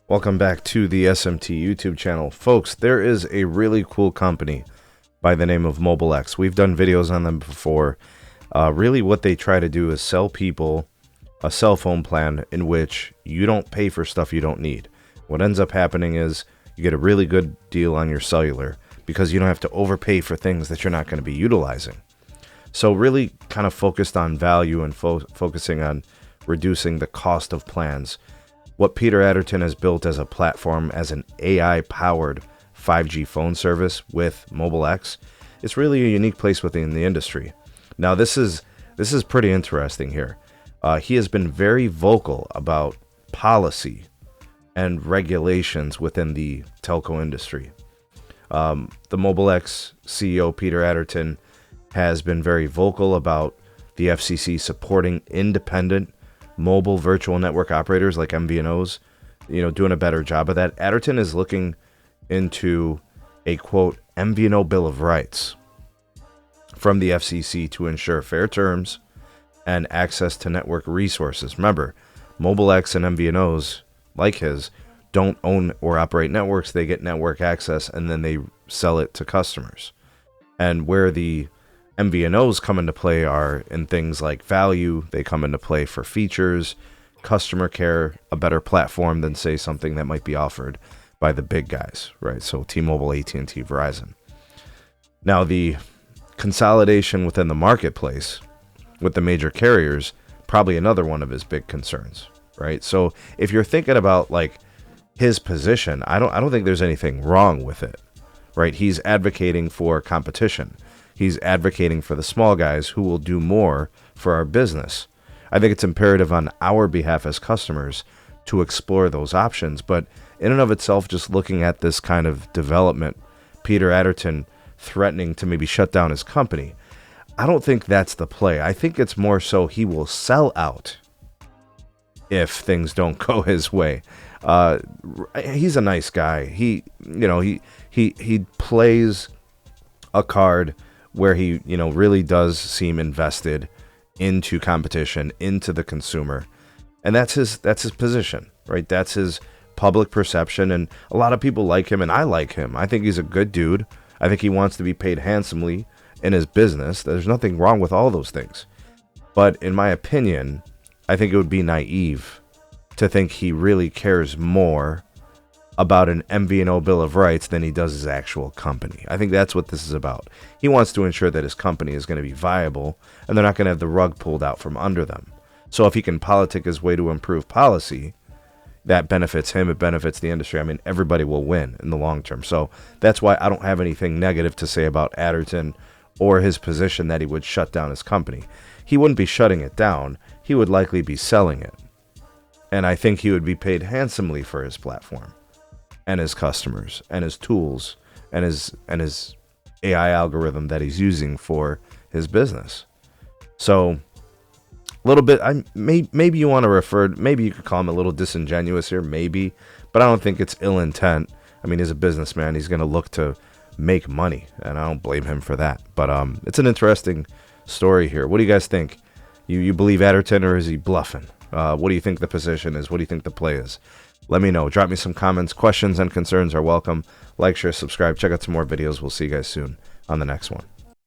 Welcome back to the SMT YouTube channel. Folks, there is a really cool company by the name of MobileX. We've done videos on them before. Really what they try to do is sell people a cell phone plan in which you don't pay for stuff you don't need. What ends up happening is you get a really good deal on your cellular because you don't have to overpay for things that you're not going to be utilizing. So really kind of focused on value and focusing on reducing the cost of plans. What Peter Adderton has built as a platform, as an AI-powered 5G phone service with MobileX, it's really a unique place within the industry. Now, this is pretty interesting here. He has been very vocal about policy and regulations within the telco industry. The MobileX CEO, Peter Adderton, has been very vocal about the FCC supporting independent mobile virtual network operators like MVNOs, doing a better job of that. Adderton is looking into a, quote, MVNO Bill of Rights from the FCC to ensure fair terms and access to network resources. Remember, MobileX and MVNOs, like his, don't own or operate networks. They get network access and then they sell it to customers. And where the MVNOs come into play are in things like value. They come into play for features, customer care, a better platform than, say, something that might be offered by the big guys, right? So T-Mobile, AT&T, Verizon. Now, the consolidation within the marketplace with the major carriers, probably another one of his big concerns, right? So if you're thinking about like his position, I don't think there's anything wrong with it, right? He's advocating for competition. He's advocating for the small guys who will do more for our business. I think it's imperative on our behalf as customers to explore those options. But in and of itself, just looking at this kind of development, Peter Adderton threatening to maybe shut down his company, I don't think that's the play. I think it's more so he will sell out if things don't go his way. He's a nice guy. He plays a card where he, really does seem invested into competition, into the consumer. And that's his position, right? That's his public perception. And a lot of people like him, and I like him. I think he's a good dude. I think he wants to be paid handsomely in his business. There's nothing wrong with all those things. But in my opinion, I think it would be naive to think he really cares more about an MVNO Bill of Rights than he does his actual company. I think that's what this is about. He wants to ensure that his company is going to be viable and they're not going to have the rug pulled out from under them. So if he can politic his way to improve policy, that benefits him, it benefits the industry. I mean, everybody will win in the long term. So that's why I don't have anything negative to say about Adderton or his position that he would shut down his company. He wouldn't be shutting it down. He would likely be selling it. And I think he would be paid handsomely for his platform and his customers and his tools and his AI algorithm that he's using for his business. So a little bit, maybe you want to refer, maybe you could call him a little disingenuous here, maybe, but I don't think it's ill intent. I mean, he's a businessman. He's going to look to make money, and I don't blame him for that. But it's an interesting story here. What do you guys think? You believe Adderton, or is he bluffing? What do you think the position is? What do you think the play is? Let me know. Drop me some comments. Questions and concerns are welcome. Like, share, subscribe. Check out some more videos. We'll see you guys soon on the next one.